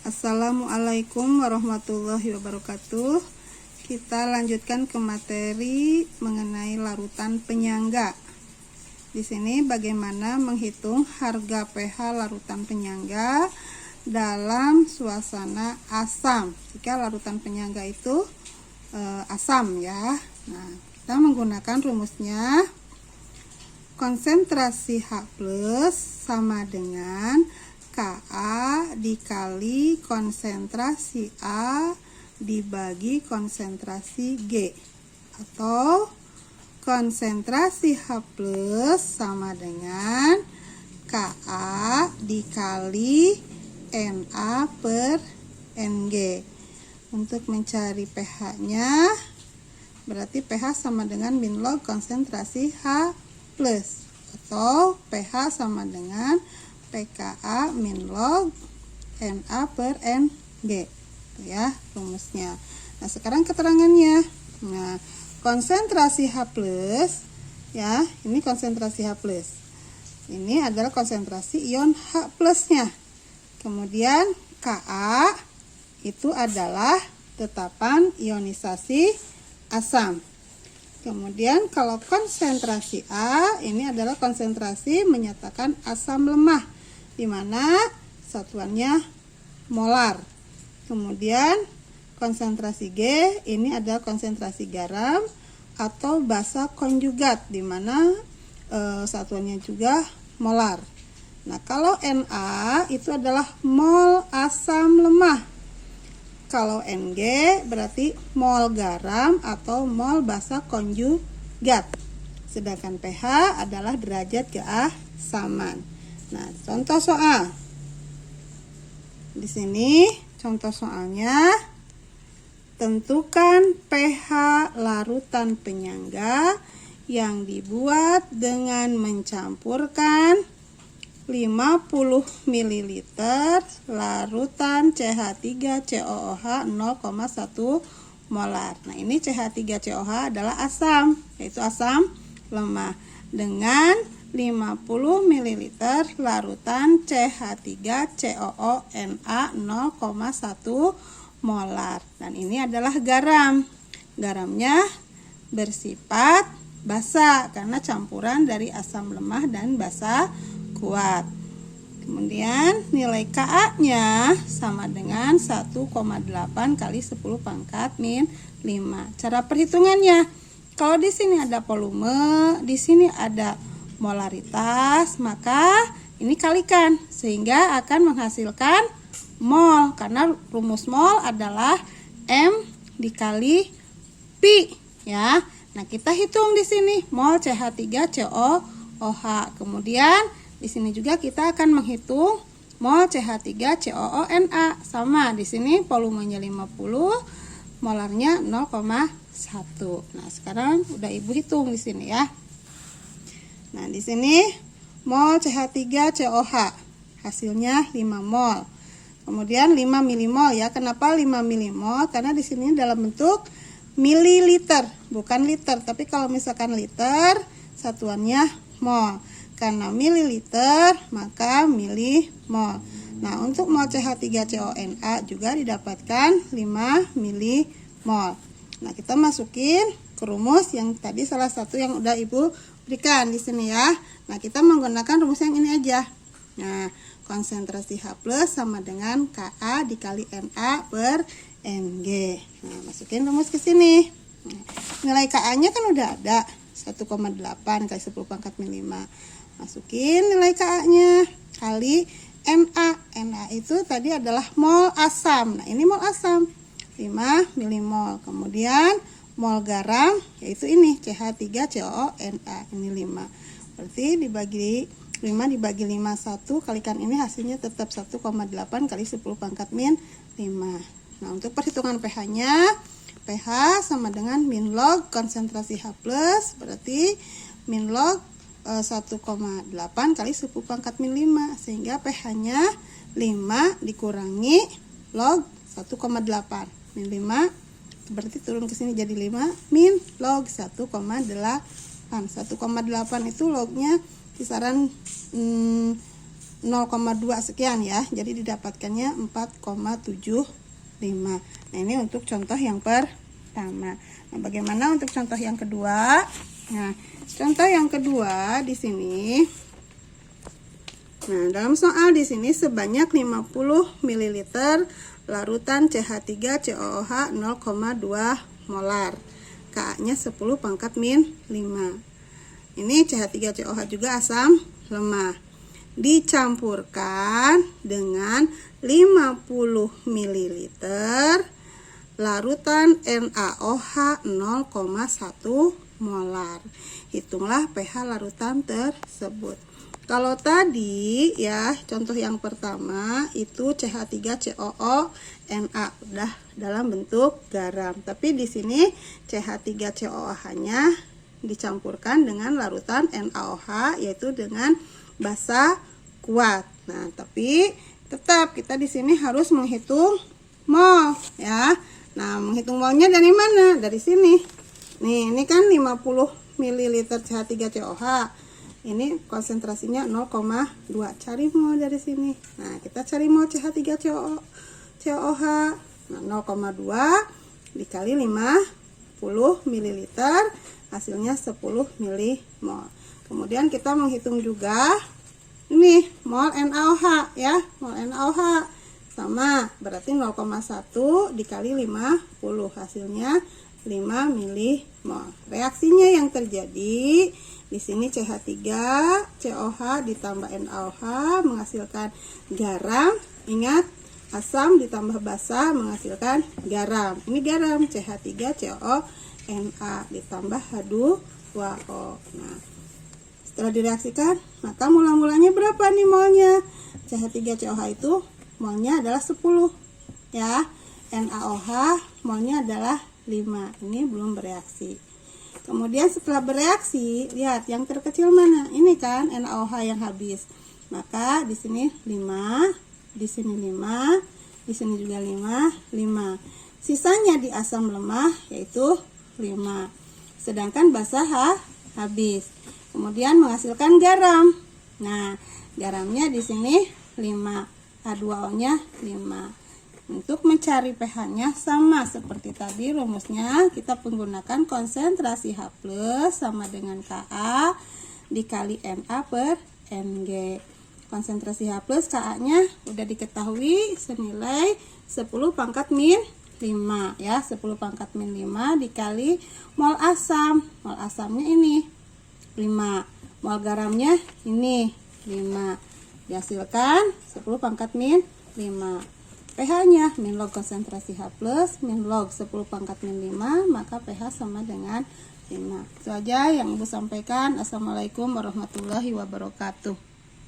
Assalamualaikum warahmatullahi wabarakatuh. Kita lanjutkan ke materi mengenai larutan penyangga. Di sini bagaimana menghitung harga pH larutan penyangga dalam suasana asam. Jika larutan penyangga itu asam ya. Nah, kita menggunakan rumusnya. Konsentrasi H+ sama dengan Ka dikali konsentrasi A dibagi konsentrasi G, atau konsentrasi H+ sama dengan Ka dikali Na per Ng. Untuk mencari pH-nya berarti pH sama dengan min log konsentrasi H+, atau pH sama dengan pKa min log Na per Ng, itu ya rumusnya. Nah, sekarang keterangannya. Nah, konsentrasi H+, ya, ini konsentrasi H+. Ini adalah konsentrasi ion H+ nya. Kemudian Ka itu adalah tetapan ionisasi asam. Kemudian kalau konsentrasi A ini adalah konsentrasi menyatakan asam lemah, di mana satuannya molar. Kemudian konsentrasi G ini adalah konsentrasi garam atau basa konjugat, di mana satuannya juga molar. Nah, kalau Na itu adalah mol asam lemah. Kalau Ng berarti mol garam atau mol basa konjugat. Sedangkan pH adalah derajat keasaman. Nah, contoh soal. Di sini contoh soalnya, tentukan pH larutan penyangga yang dibuat dengan mencampurkan 50 ml larutan CH3COOH 0,1 molar. Nah, ini CH3COOH adalah asam, yaitu asam lemah, dengan 50 ml larutan CH3COONa 0,1 molar. Dan ini adalah garam. Garamnya bersifat basa karena campuran dari asam lemah dan basa kuat. Kemudian nilai Ka-nya sama dengan 1,8 kali 10 pangkat min 5. Cara perhitungannya, kalau di sini ada volume, di sini ada molaritas, maka ini kalikan sehingga akan menghasilkan mol, karena rumus mol adalah M dikali Pi ya. Nah, kita hitung di sini mol CH3COOH. Kemudian di sini juga kita akan menghitung mol CH3COONa, sama di sini volumenya 50, molarnya 0,1. Nah, sekarang udah Ibu hitung di sini ya. Nah, di sini mol CH3COOH hasilnya 5 mol. Kemudian 5 milimol ya. Kenapa 5 milimol? Karena di sini dalam bentuk mililiter, bukan liter. Tapi kalau misalkan liter, satuannya mol. Karena mililiter, maka milimol. Nah, untuk mol CH3CONa juga didapatkan 5 milimol. Nah, kita masukin ke rumus yang tadi salah satu yang udah Ibu berikan di sini ya. Nah, kita menggunakan rumus yang ini aja. Nah, konsentrasi H+ sama dengan Ka dikali Na per Ng. Nah, masukin rumus ke sini. Nah, nilai Ka-nya kan udah ada, 1,8 kali 10 pangkat min 5. Masukin nilai Ka-nya kali Na. Na itu tadi adalah mol asam. Nah, ini mol asam 5 milimol. Kemudian mol garam yaitu ini CH3COONa, ini 5. Berarti dibagi 5 dibagi 5 1, kalikan ini hasilnya tetap 1,8 kali 10 pangkat min 5. Nah, untuk perhitungan pH-nya, pH sama dengan min log konsentrasi H+, berarti min log 1,8 kali 10 pangkat min 5, sehingga pH-nya 5 dikurangi log 1,8 min 5, berarti turun ke sini jadi 5 min log 1,8. 1,8 itu lognya kisaran 0,2 sekian ya. Jadi didapatkannya 4,75. Nah, ini untuk contoh yang pertama. Nah, bagaimana untuk contoh yang kedua? Nah, contoh yang kedua di sini. Nah, dalam soal di sini sebanyak 50 ml larutan CH3COOH 0,2 molar. Ka-nya 10 pangkat min 5. Ini CH3COOH juga asam lemah. Dicampurkan dengan 50 ml larutan NaOH 0,1 molar. Hitunglah pH larutan tersebut. Kalau tadi ya contoh yang pertama itu CH3COO(Na) udah dalam bentuk garam. Tapi di sini CH3COOH-nya dicampurkan dengan larutan NaOH yaitu dengan basa kuat. Nah, tapi tetap kita di sini harus menghitung mol ya. Nah, menghitung molnya dari mana? Dari sini. Nih, ini kan 50 ml CH3COOH. Ini konsentrasinya 0,2. Cari mol dari sini. Nah, kita cari mol CH3COOH. Nah, 0,2 dikali 50 ml hasilnya 10 ml. Kemudian kita menghitung juga ini mol NaOH ya. Mol NaOH sama berarti 0,1 dikali 50 hasilnya 5 ml. Reaksinya yang terjadi di sini CH3COOH ditambah NaOH menghasilkan garam. Ingat, asam ditambah basa menghasilkan garam. Ini garam CH3COONA ditambah H2O. Nah, setelah direaksikan, maka mula-mulanya berapa nih molnya? CH3COOH itu molnya adalah 10 ya. NaOH molnya adalah 5. Ini belum bereaksi. Kemudian setelah bereaksi, lihat yang terkecil mana? Ini kan NaOH yang habis. Maka di sini 5, di sini 5, di sini juga 5, 5. Sisanya di asam lemah yaitu 5. Sedangkan basa habis. Kemudian menghasilkan garam. Nah, garamnya di sini 5, H2O-nya 5. Untuk mencari pH-nya sama seperti tadi rumusnya, kita menggunakan konsentrasi H+ sama dengan Ka dikali Na per Mg. Konsentrasi H+ Ka-nya udah diketahui senilai 10 pangkat min 5 ya. 10 pangkat min 5 dikali mol asam. Mol asamnya ini 5. Mol garamnya ini 5. Dihasilkan 10 pangkat min 5. pH-nya min log konsentrasi H+ min log 10 pangkat min 5, maka pH sama dengan 5. Itu aja yang Ibu sampaikan. Assalamualaikum warahmatullahi wabarakatuh.